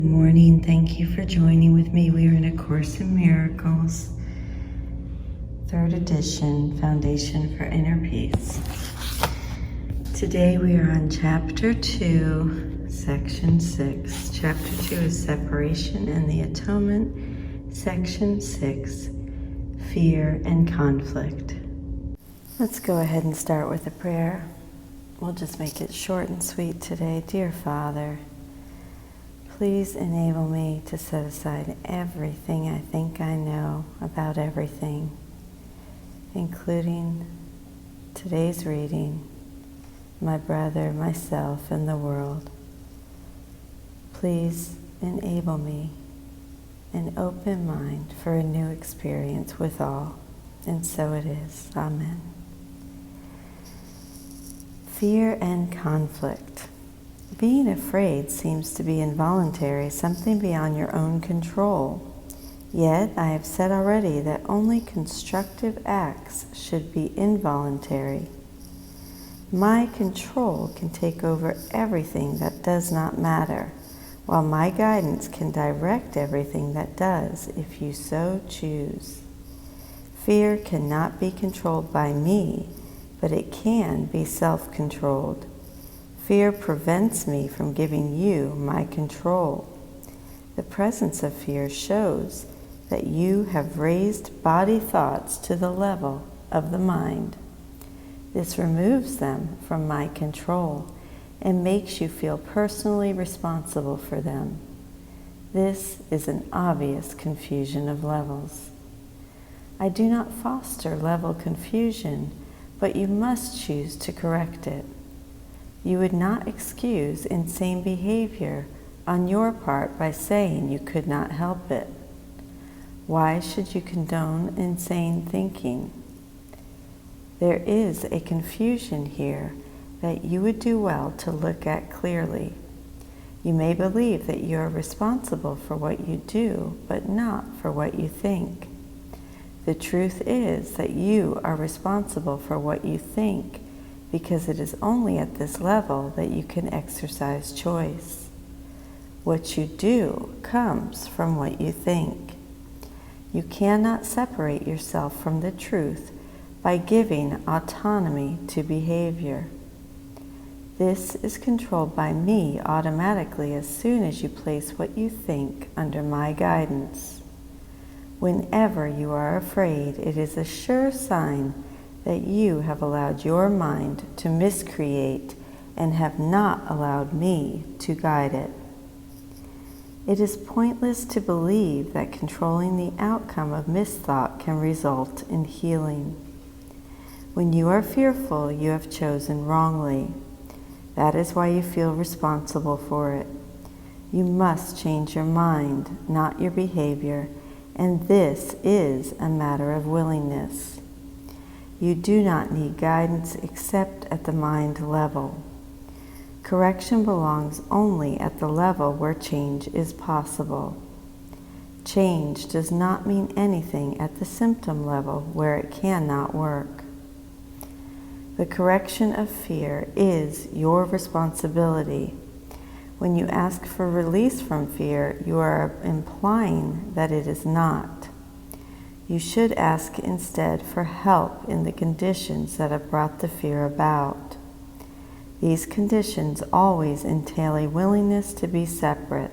Good morning. Thank you for joining with me. We are in A Course in Miracles, 3rd edition, Foundation for Inner Peace. Today we are on Chapter 2, Section 6. Chapter 2 is Separation and the Atonement. Section 6, Fear and Conflict. Let's go ahead and start with a prayer. We'll just make it short and sweet today. Dear Father, please enable me to set aside everything I think I know about everything, including today's reading, my brother, myself, and the world. Please enable me an open mind for a new experience with all, and so it is. Amen. Fear and conflict. Being afraid seems to be involuntary, something beyond your own control. Yet, I have said already that only constructive acts should be involuntary. My control can take over everything that does not matter, while my guidance can direct everything that does, if you so choose. Fear cannot be controlled by me, but it can be self-controlled. Fear prevents me from giving you my control. The presence of fear shows that you have raised body thoughts to the level of the mind. This removes them from my control and makes you feel personally responsible for them. This is an obvious confusion of levels. I do not foster level confusion, but you must choose to correct it. You would not excuse insane behavior on your part by saying you could not help it. Why should you condone insane thinking? There is a confusion here that you would do well to look at clearly. You may believe that you are responsible for what you do, but not for what you think. The truth is that you are responsible for what you think, because it is only at this level that you can exercise choice. What you do comes from what you think. You cannot separate yourself from the truth by giving autonomy to behavior. This is controlled by me automatically as soon as you place what you think under my guidance. Whenever you are afraid, it is a sure sign that you have allowed your mind to miscreate and have not allowed me to guide it. It is pointless to believe that controlling the outcome of misthought can result in healing. When you are fearful, you have chosen wrongly. That is why you feel responsible for it. You must change your mind, not your behavior, and this is a matter of willingness. You do not need guidance except at the mind level. Correction belongs only at the level where change is possible. Change does not mean anything at the symptom level where it cannot work. The correction of fear is your responsibility. When you ask for release from fear, you are implying that it is not. You should ask instead for help in the conditions that have brought the fear about. These conditions always entail a willingness to be separate.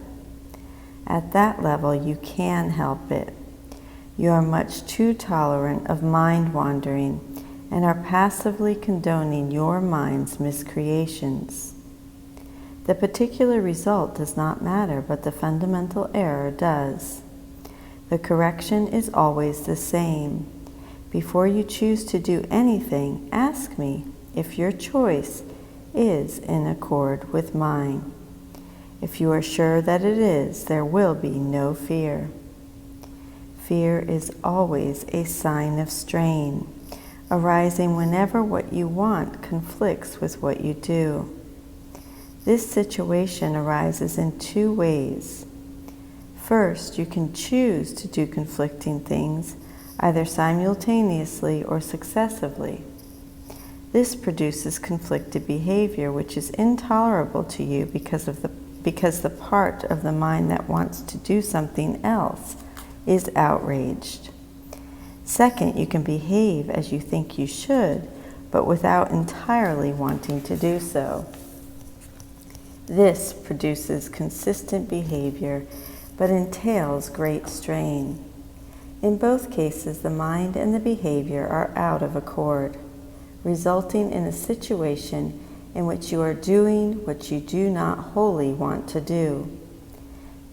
At that level, you can help it. You are much too tolerant of mind wandering and are passively condoning your mind's miscreations. The particular result does not matter, but the fundamental error does. The correction is always the same. Before you choose to do anything, ask me if your choice is in accord with mine. If you are sure that it is, there will be no fear. Fear is always a sign of strain, arising whenever what you want conflicts with what you do. This situation arises in two ways. First, you can choose to do conflicting things, either simultaneously or successively. This produces conflicted behavior, which is intolerable to you because of the because the part of the mind that wants to do something else is outraged. Second, you can behave as you think you should, but without entirely wanting to do so. This produces consistent behavior, but entails great strain. In both cases, the mind and the behavior are out of accord, resulting in a situation in which you are doing what you do not wholly want to do.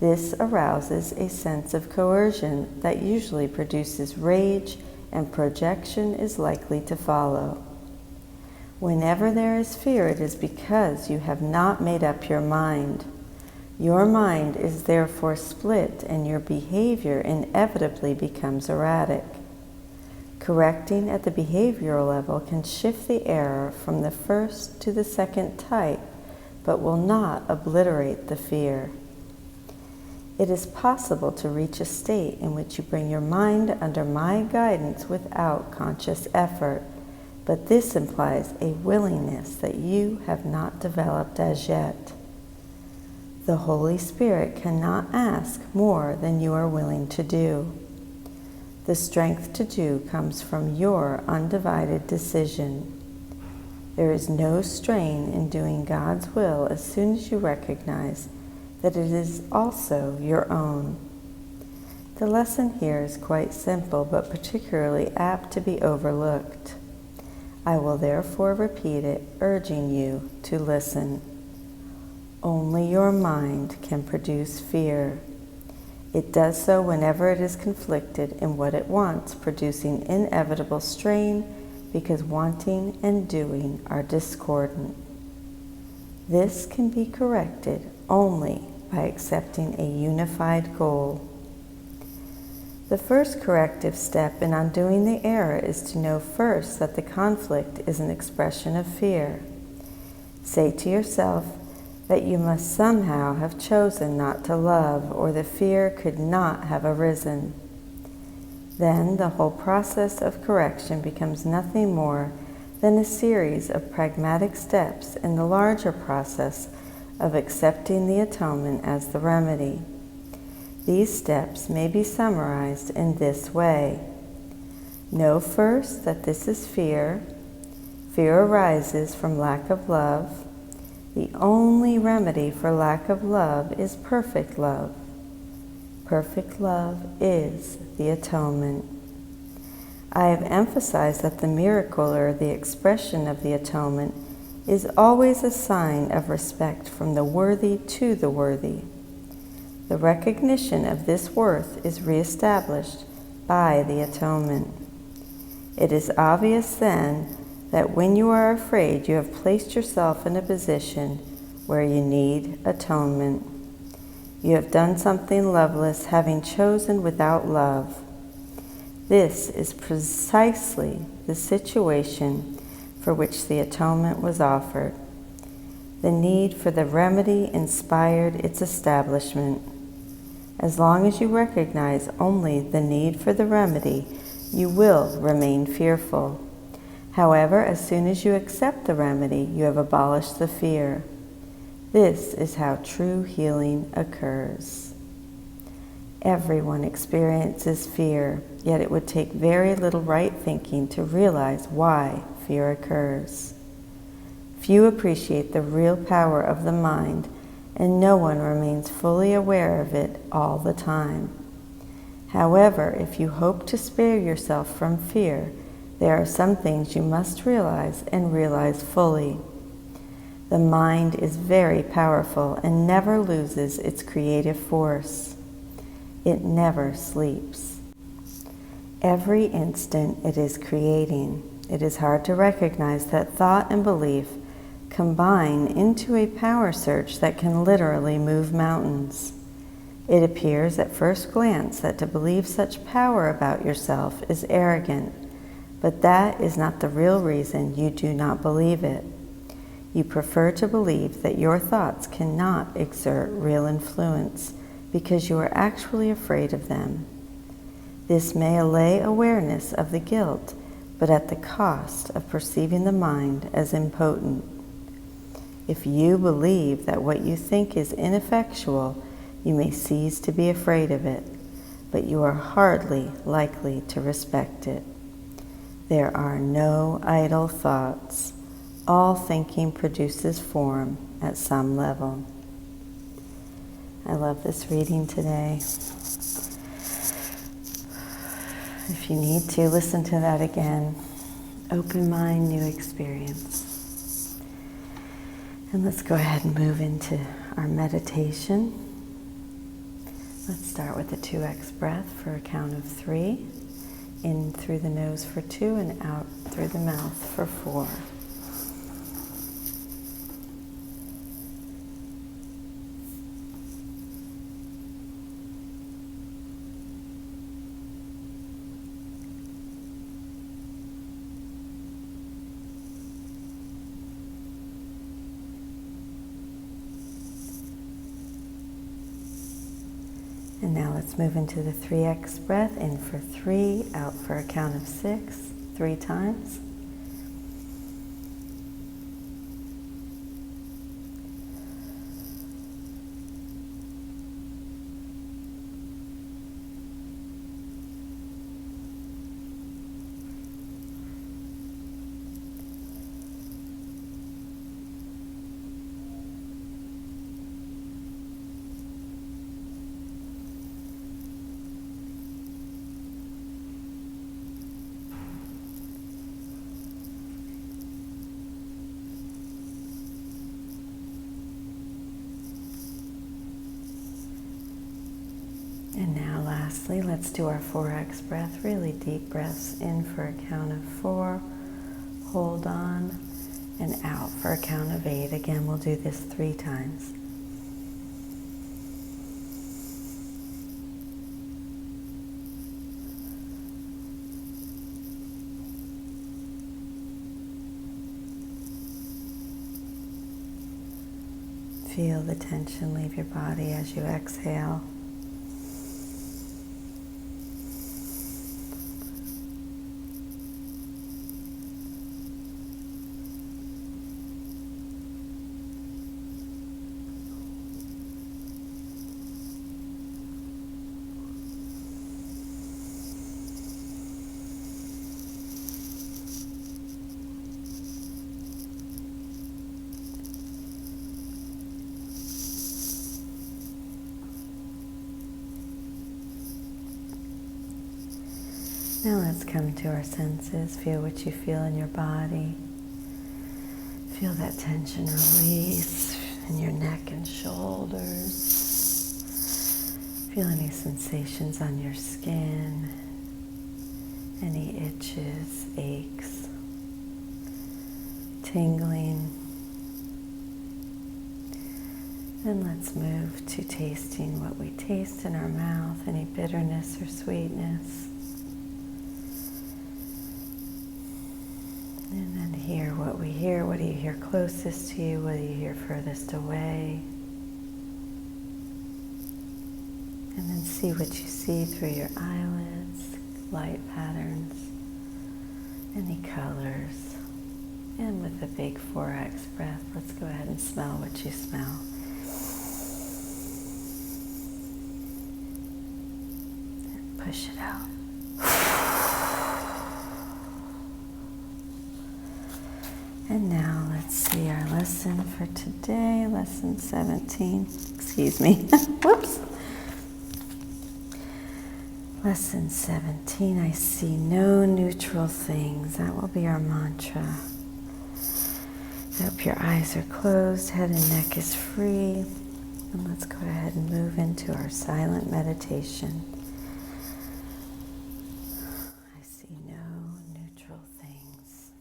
This arouses a sense of coercion that usually produces rage, and projection is likely to follow. Whenever there is fear, it is because you have not made up your mind. Your mind is therefore split, and your behavior inevitably becomes erratic. Correcting at the behavioral level can shift the error from the first to the second type, but will not obliterate the fear. It is possible to reach a state in which you bring your mind under my guidance without conscious effort, but this implies a willingness that you have not developed as yet. The Holy Spirit cannot ask more than you are willing to do. The strength to do comes from your undivided decision. There is no strain in doing God's will as soon as you recognize that it is also your own. The lesson here is quite simple, but particularly apt to be overlooked. I will therefore repeat it, urging you to listen. Only your mind can produce fear. It does so whenever it is conflicted in what it wants, producing inevitable strain because wanting and doing are discordant. This can be corrected only by accepting a unified goal. The first corrective step in undoing the error is to know first that the conflict is an expression of fear. Say to yourself that you must somehow have chosen not to love, or the fear could not have arisen. Then the whole process of correction becomes nothing more than a series of pragmatic steps in the larger process of accepting the atonement as the remedy. These steps may be summarized in this way. Know first that this is fear. Fear arises from lack of love. The only remedy for lack of love is perfect love. Perfect love is the atonement. I have emphasized that the miracle, or the expression of the atonement, is always a sign of respect from the worthy to the worthy. The recognition of this worth is reestablished by the atonement. It is obvious then that when you are afraid, you have placed yourself in a position where you need atonement. You have done something loveless, having chosen without love. This is precisely the situation for which the atonement was offered. The need for the remedy inspired its establishment. As long as you recognize only the need for the remedy, you will remain fearful. However, as soon as you accept the remedy, you have abolished the fear. This is how true healing occurs. Everyone experiences fear, yet it would take very little right thinking to realize why fear occurs. Few appreciate the real power of the mind, and no one remains fully aware of it all the time. However, if you hope to spare yourself from fear, there are some things you must realize and realize fully. The mind is very powerful and never loses its creative force. It never sleeps. Every instant it is creating. It is hard to recognize that thought and belief combine into a power surge that can literally move mountains. It appears at first glance that to believe such power about yourself is arrogant, but that is not the real reason you do not believe it. You prefer to believe that your thoughts cannot exert real influence because you are actually afraid of them. This may allay awareness of the guilt, but at the cost of perceiving the mind as impotent. If you believe that what you think is ineffectual, you may cease to be afraid of it, but you are hardly likely to respect it. There are no idle thoughts. All thinking produces form at some level. I love this reading today. If you need to, listen to that again. Open mind, new experience. And let's go ahead and move into our meditation. Let's start with the 2x breath for a count of 3. In through the nose for 2 and out through the mouth for 4. And now let's move into the 3x breath. In for 3, out for a count of 6, 3 times. And now lastly, let's do our 4x breath, really deep breaths. In for a count of 4, hold on, and out for a count of 8. Again, we'll do this 3 times. Feel the tension leave your body as you exhale. Now let's come to our senses. Feel what you feel in your body. Feel that tension release in your neck and shoulders. Feel any sensations on your skin, any itches, aches, tingling. And let's move to tasting what we taste in our mouth, any bitterness or sweetness. And then hear what we hear. What do you hear closest to you? What do you hear furthest away? And then see what you see through your eyelids, light patterns, any colors. And with a big 4x breath, let's go ahead and smell what you smell. And push it out. And now let's see our lesson for today, lesson 17. Excuse me. Whoops. Lesson 17, I see no neutral things. That will be our mantra. I hope your eyes are closed, head and neck is free. And let's go ahead and move into our silent meditation. I see no neutral things.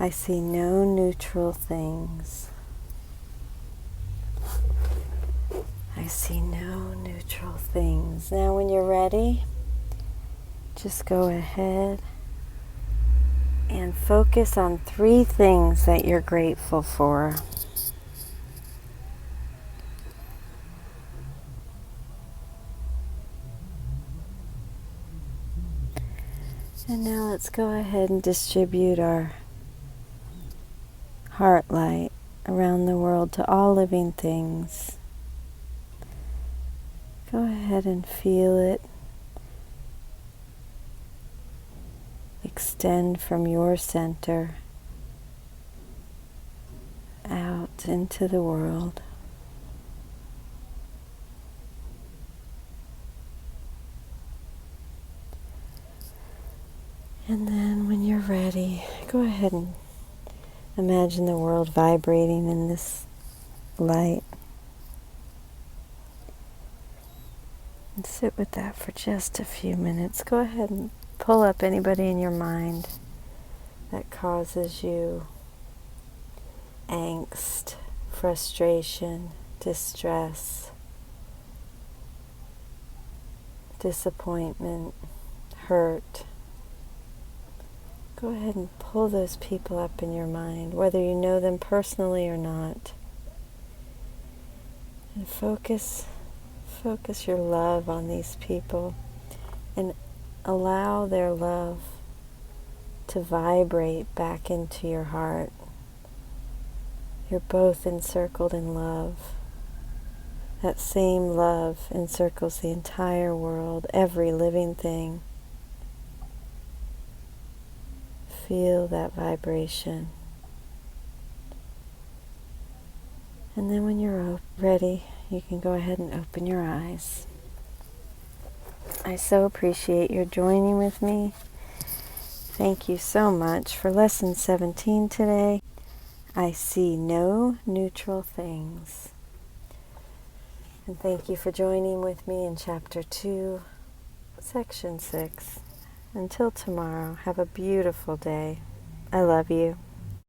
I see no neutral things. I see no neutral things. Now when you're ready, just go ahead and focus on 3 things that you're grateful for. And now let's go ahead and distribute our heart light around the world to all living things. Go ahead and feel it extend from your center out into the world. And then when you're ready, go ahead and imagine the world vibrating in this light. And sit with that for just a few minutes. Go ahead and pull up anybody in your mind that causes you angst, frustration, distress, disappointment, hurt. Go ahead and pull those people up in your mind, whether you know them personally or not. And focus your love on these people and allow their love to vibrate back into your heart. You're both encircled in love. That same love encircles the entire world, every living thing. Feel that vibration. And then when you're ready, you can go ahead and open your eyes. I so appreciate your joining with me. Thank you so much for lesson 17 today. I see no neutral things. And thank you for joining with me in chapter 2, section 6. Until tomorrow, have a beautiful day. I love you.